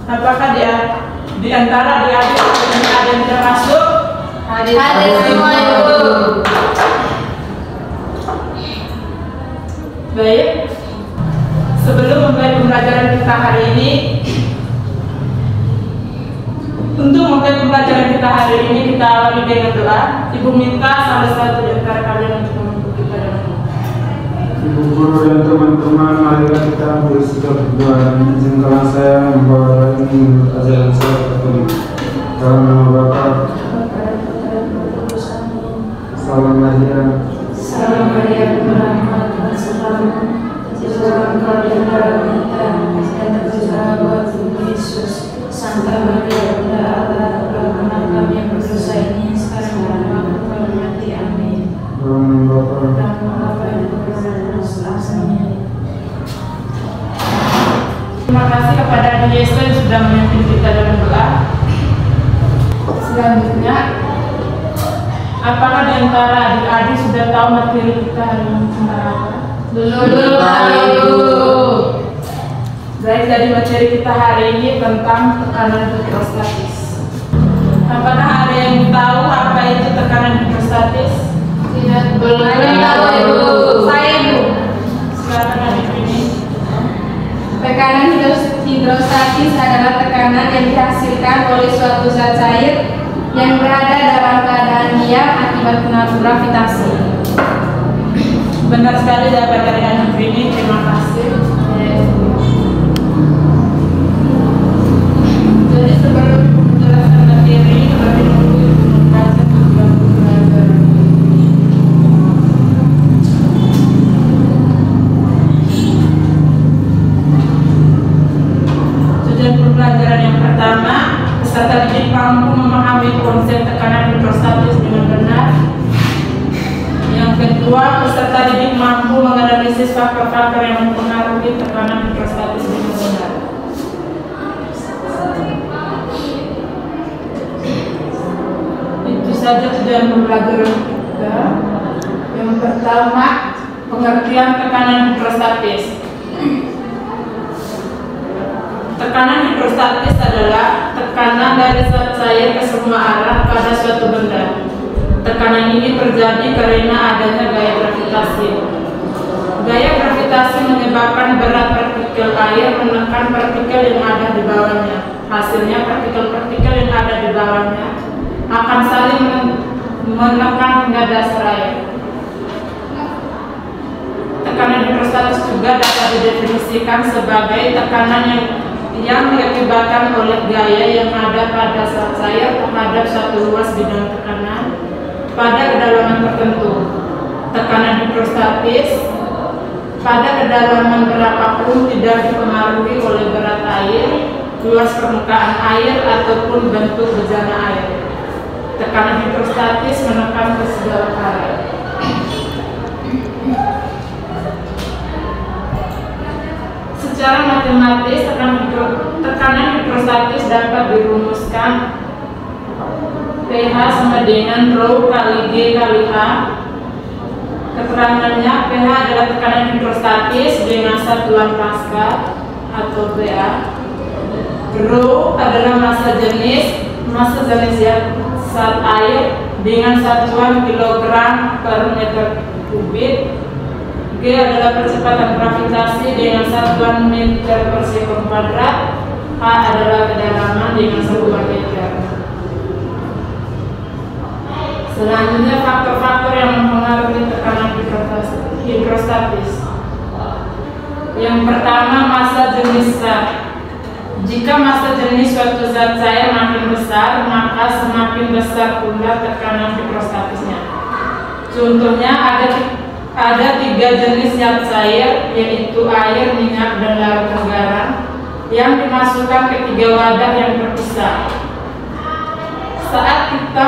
Apakah di antara adik ada yang tidak masuk? Hadir semua, Ibu. Baik. Sebelum memulai pembelajaran kita hari ini, untuk memulai pembelajaran kita hari ini kita awali dengan doa. Ibu minta salah satu di antara kalian untuk memimpin kita dengan doa. Ibu guru dan teman-teman, marilah kita bersikap berdoa. Izinkanlah saya membawa ini menurut ajaran saya Katolik. Dalam nama Bapa, Salam Maria. Salam Maria, berahmat Tuhan sertamu. Terpujilah engkau di antara wanita, dan terpujilah buah tubuh Yesus. Santa Maria, Bunda Allah, doakanlah kami yang berdosa ini sekarang dan waktu kami mati. Amin. Dalam nama Bapa, Dan Bapa dan Putra dan selamanya. Terima kasih kepada Adik Yesus yang sudah memimpin kita dalam doa. Selanjutnya, apakah di antara adik-adik sudah tahu materi kita hari ini tentang apa? Belum tahu, Ibu. Baik, dari materi kita hari ini tentang tekanan hidrostatis. Apakah ada yang tahu apa itu tekanan hidrostatis? Tidak, belum tahu, Ibu. Saya, Ibu. Silakan adik ini. Tekanan hidrostatis adalah tekanan yang dihasilkan oleh suatu zat cair yang berada dalam keadaan diam akibat pengaruh gravitasi. Benar sekali dapat dari anak ini. Terima kasih. Jadi sebelum menjelaskan materi, kami dulu membaca tujuan pembelajaran. Tujuan pembelajaran yang pertama, peserta didik mampu memahami konsep tekanan hidrostatis dengan benar. Yang kedua, peserta didik mampu menganalisis faktor-faktor yang mempengaruhi tekanan hidrostatis dengan benar. Itu saja tujuan pembelajaran kita. Yang pertama, pengertian tekanan hidrostatis. Tekanan hidrostatis adalah tekanan dari zat cair ke semua arah pada suatu benda. Tekanan ini terjadi karena adanya gaya gravitasi. Gaya gravitasi menyebabkan berat partikel air menekan partikel yang ada di bawahnya. Hasilnya partikel-partikel yang ada di bawahnya akan saling menekan hingga dasar air. Tekanan hidrostatis juga dapat didefinisikan sebagai tekanan yang diakibatkan oleh gaya yang ada pada zat cair terhadap suatu ruas bidang tekanan pada kedalaman tertentu. Tekanan hidrostatis pada kedalaman berapapun tidak dipengaruhi oleh berat air, luas permukaan air, ataupun bentuk bejana air. Tekanan hidrostatis menekan ke segala arah. Secara matematis, tekanan hidrostatis dapat dirumuskan pH sama dengan rho kali G kali H. Keterangannya, pH adalah tekanan hidrostatis dengan satuan Pascal atau PA. Rho adalah massa jenis zat air dengan satuan kilogram per meter kubik. G adalah percepatan gravitasi dengan satuan meter per sekon kuadrat. H adalah kedalaman dengan satuan meter. Selanjutnya, faktor-faktor yang mempengaruhi tekanan hidrostatis. Yang pertama, massa jenis zat. Jika massa jenis suatu zat cair makin besar, maka semakin besar pula tekanan hidrostatisnya. Contohnya ada 3 jenis zat cair, yaitu air, minyak, dan larutan garam, yang dimasukkan ke 3 wadah yang terpisah. Saat kita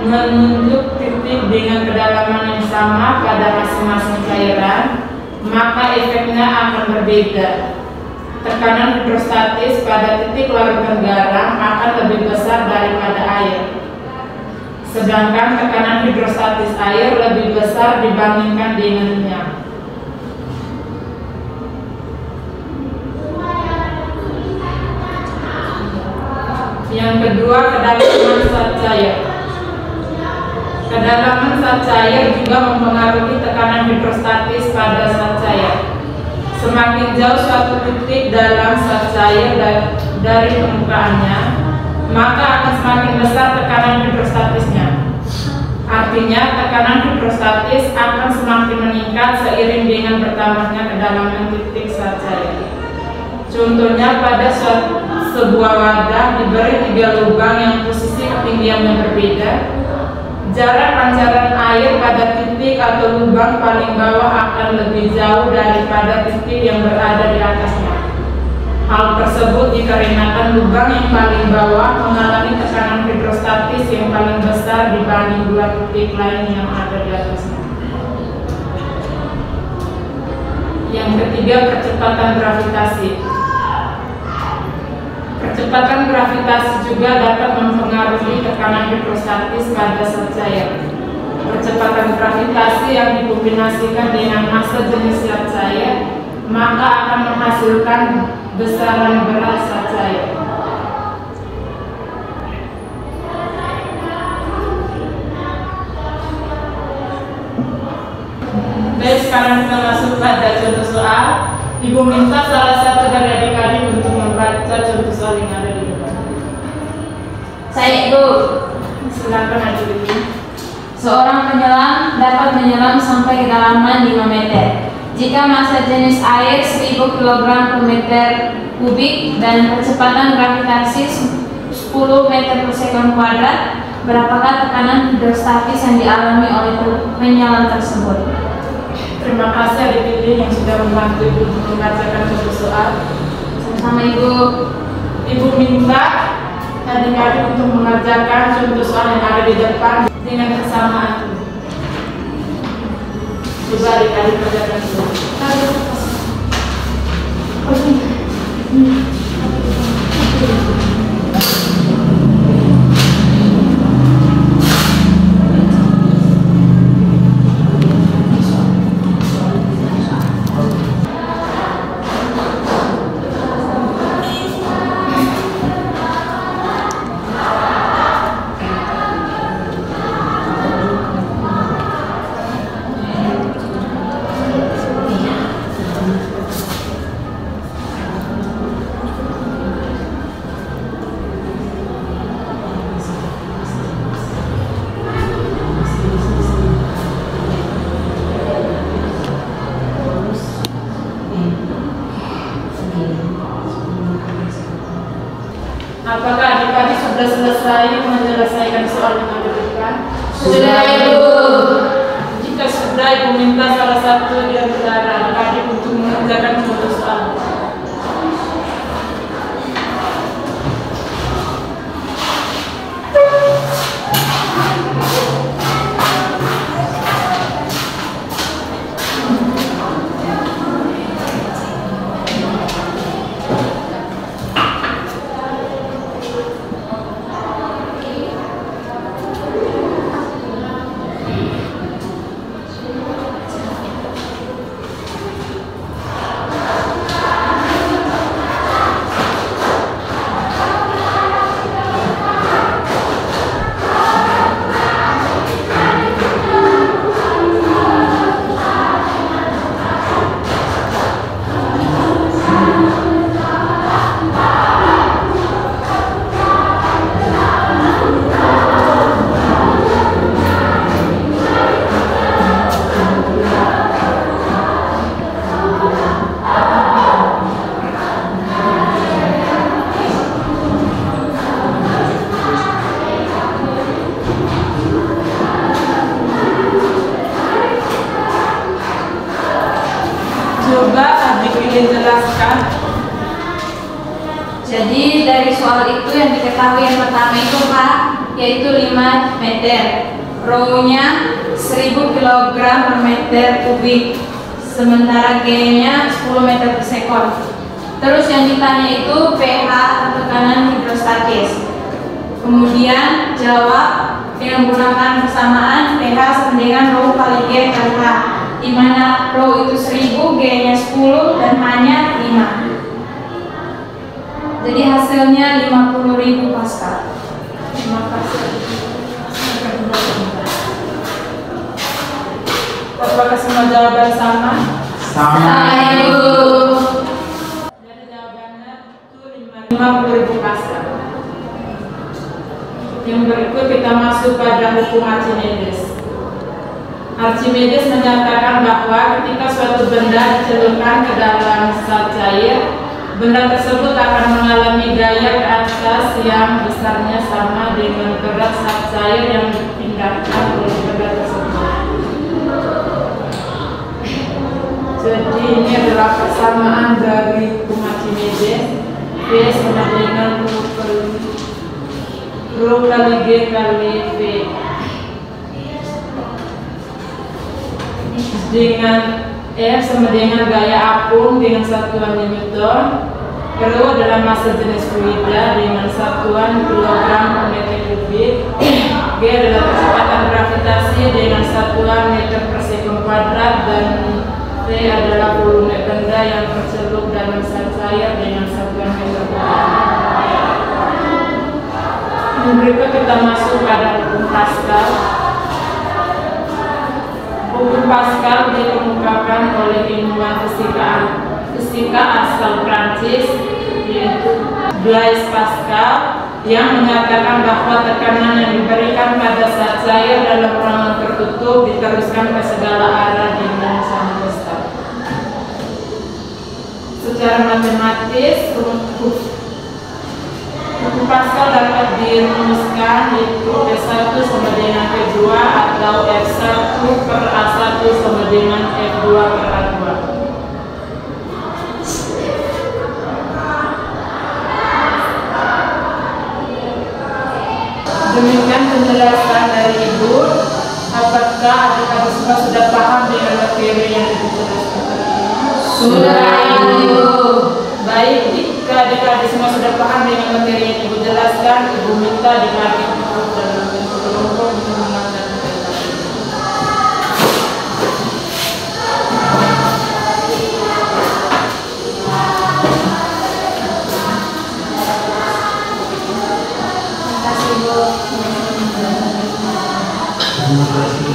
menunjuk titik dengan kedalaman yang sama pada masing-masing cairan, maka efeknya akan berbeda. Tekanan hidrostatis pada titik larutan garam akan lebih besar daripada air, sedangkan tekanan hidrostatis air lebih besar dibandingkan dengan minyak. Yang kedua, kedalaman zat cair. Kedalaman zat cair juga mempengaruhi tekanan hidrostatis pada zat cair. Semakin jauh suatu titik dalam zat cair dari permukaannya, maka akan semakin besar tekanan hidrostatisnya. Artinya, tekanan hidrostatis akan semakin meningkat seiring dengan bertambahnya kedalaman titik zat cair. Contohnya, pada sebuah wadah diberi 3 lubang yang posisi ketinggiannya berbeda, jarak pancaran air pada titik atau lubang paling bawah akan lebih jauh daripada titik yang berada di atasnya. Hal tersebut dikarenakan lubang yang paling bawah mengalami tekanan hidrostatis yang paling besar dibanding 2 titik lain yang ada di atasnya. Yang ketiga, percepatan gravitasi. Percepatan gravitasi juga dapat mempengaruhi tekanan hidrostatis pada zat cair. Percepatan gravitasi yang dikombinasikan dengan massa jenis zat cair, maka akan menghasilkan besaran berat zat cair. Baik, sekarang kita masuk pada contoh soal. Ibu minta salah satu dari adik-adik untuk membaca contoh soal yang ada di depan. Saya Ibu. Silakan adik-adik. Seorang penyelam dapat menyelam sampai kedalaman 5 meter. Jika massa jenis air 1000 kg per meter kubik dan percepatan gravitasi 10 meter per sekon kuadrat, berapakah tekanan hidrostatis yang dialami oleh penyelam tersebut? Terima kasih adik-adik yang sudah membantu Ibu membacakan contoh soal. Sama Ibu. Ibu minta adik-adik untuk mengerjakan contoh soal yang ada di depan dengan kesamaan. Coba adik-adik kerjakan dulu. Apakah adik-adik sudah selesai menyelesaikan soal yang ada di depan? Sudah Ibu. Jika sudah, Ibu minta salah satu di antara adik-adik untuk mengerjakan contoh soal. Coba adik ingin jelaskan. Jadi dari soal itu yang diketahui yang pertama itu Pak, yaitu 5 meter. Rho-nya 1000 kg per meter kubik, sementara G-nya 10 meter per sekon. Terus yang ditanya itu pH atau tekanan hidrostatis. Kemudian jawab dengan menggunakan persamaan pH sama dengan Rho kali G kali H, di mana Rho itu 1000, G-nya 10 dan H-nya 5. Jadi hasil hasilnya 50.000 Pascal. Terima kasih. Apakah semua jawaban sama? Ibu. Jadi jawabannya itu 50.000 Pascal. Yang berikut kita masuk pada hukum Archimedes. Archimedes menyatakan bahwa ketika suatu benda dicelupkan ke dalam zat cair, benda tersebut akan mengalami gaya ke atas yang besarnya sama dengan berat zat cair yang dipindahkan oleh benda tersebut. Jadi ini adalah persamaan dari hukum Archimedes. V sama dengan Rho kali G kali V dengan F sama dengan gaya apung dengan satuan Newton. Rho adalah massa jenis fluida dengan satuan kilogram per meter kubik. G adalah kecepatan gravitasi dengan satuan meter per sekon kuadrat, dan V adalah volume benda yang tercelup dalam zat cair dengan satuan meter kuadrat. Yang berikut kita masuk pada hukum Pascal. Hukum Pascal dikemukakan oleh ilmuwan fisika asal Prancis, yaitu Blaise Pascal, yang menyatakan bahwa tekanan yang diberikan pada zat cair dalam ruangan tertutup diteruskan ke segala arah dengan sama besar. Secara matematis, hukum Pascal dapat dirumuskan yaitu P1 sama dengan P2 atau F1 per A1 sama dengan F2 per A2. Demikian penjelasan dari Ibu. Apakah adik-adik semua sudah paham dengan materi yang dijelaskan tadi? Sudah, Ibu. Baik, jika adik-adik semua sudah paham dengan materi yang Ibu jelaskan, Ibu minta adik-adik duduk dalam bentuk kelompok untuk mendengarkan materi. Terima kasih.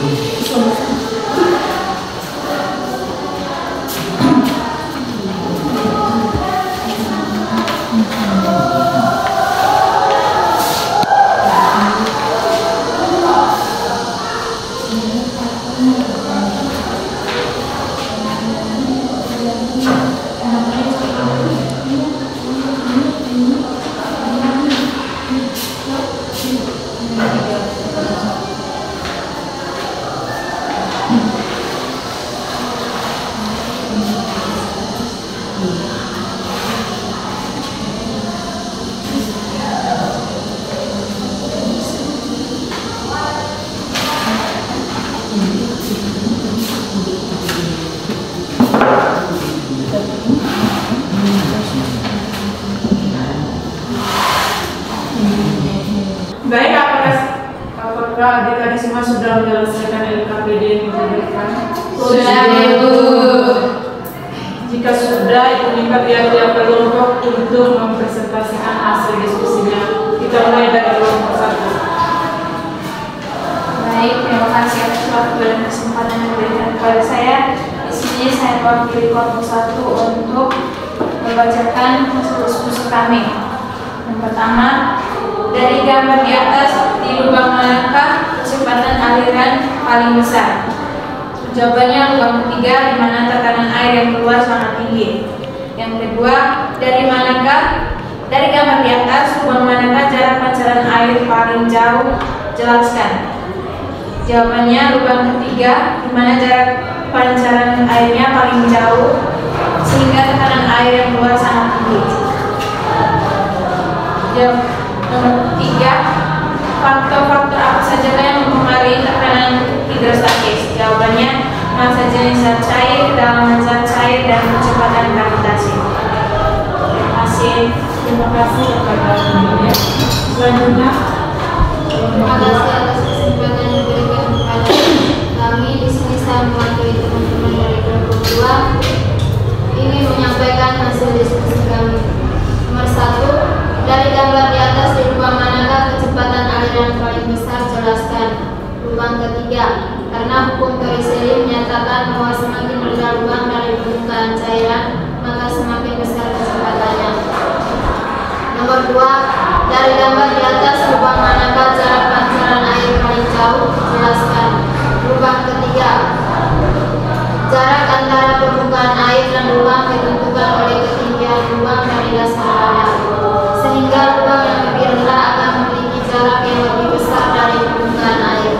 Baik, apakah adik-adik semua sudah menyelesaikan LKPD yang diberikan? Sudah, Ibu. Jika sudah, Ibu minta tiap-tiap kelompok untuk mempresentasikan hasil diskusinya. Kita mulai dari kelompok 1. Baik, terima kasih atas waktu dan kesempatan yang diberikan kepada saya. Di sini saya mewakili kelompok 1 untuk membacakan hasil diskusi kami. Yang pertama, dari gambar di atas, di lubang manakah kecepatan aliran paling besar? Jawabannya lubang ketiga, di mana tekanan air yang keluar sangat tinggi. Yang kedua, dari gambar di atas, lubang manakah jarak pancaran air paling jauh? Jelaskan. Jawabannya lubang ketiga, di mana jarak pancaran airnya paling jauh sehingga tekanan air yang keluar sangat tinggi. Nomor 3, faktor-faktor apa saja yang mempengaruhi tekanan hidrostatis? Jawabannya massa jenis zat cair, kedalaman zat cair, dan kecepatan gravitasi. Terima kasih kepada Ibu. Selanjutnya, Terima kasih atas kesempatan yang diberikan kepada kami. Di sini saya mewakili teman-teman dari kelompok 2 ingin menyampaikan hasil diskusi kami. Nomor 1, dari kedua, dari gambar di atas lubang manakah jarak pancaran air paling jauh? Jelaskan. Lubang ketiga, jarak antara permukaan air dan lubang ditentukan oleh ketinggian lubang dari dasar wadah, sehingga lubang yang lebih rendah akan memiliki jarak yang lebih besar dari permukaan air.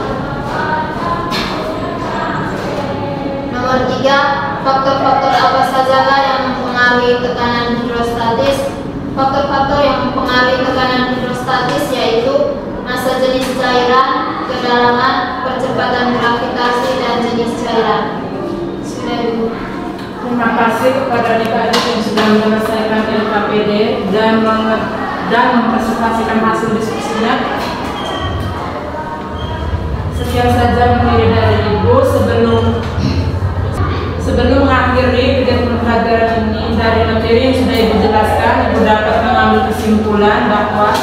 Nomor 3, faktor-faktor apa sajakah yang mempengaruhi tekanan hidrostatis? Faktor-faktor yang mempengaruhi tekanan hidrostatis yaitu massa jenis cairan, kedalaman, percepatan gravitasi, dan jenis cairan. Sudah, Ibu. Terima kasih kepada adik-adik yang sudah menyelesaikan LKPD dan mempresentasikan hasil diskusinya. Sekian saja materi dari Ibu. Sebelum mengakhiri kegiatan pelajaran ini, dari materi yang sudah Ibu jelaskan, Ibu dapat mengambil kesimpulan bahwa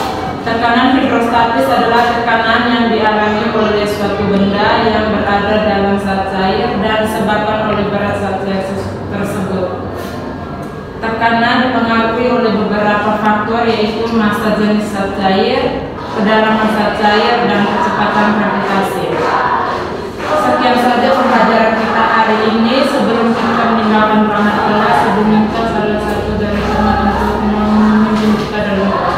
tekanan hidrostatis adalah tekanan yang dialami oleh suatu benda yang berada dalam zat cair dan disebabkan oleh berat zat cair tersebut. Tekanan dipengaruhi oleh beberapa faktor, yaitu massa jenis zat cair, kedalaman zat cair, dan kecepatan gravitasi. Sekian saja pembelajaran kita hari ini. Sebelum kita meninggalkan ruangan kelas, Ibu minta salah satu dari teman untuk memimpin kita dalam doa.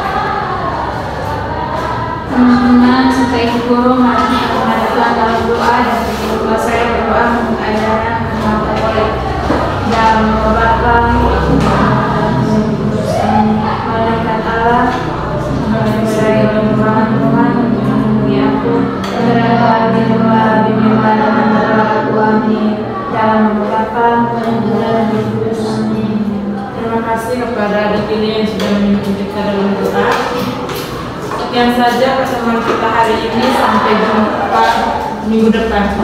Teman-teman, serta ibu guru, mari kita menghadapkan dalam doa dan berdoa. Saya berdoa untuk ajaran kemampuan oleh dalam Bapa, malaikat Allah, saya berdoa Tuhan untuk memenuhi aku. Terdapat di doa bimbingan dan antara aku amin. Dalam Bapa dan di Kudus. Terima kasih kepada adik ini yang sudah memimpin kita dalam doa. Sekian saja pertemuan kita hari ini. Sampai jumpa minggu depan.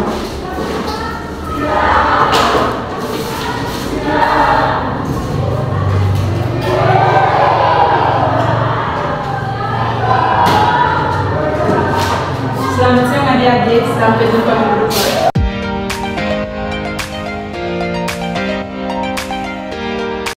Selamat siang adik-adik. Sampai jumpa.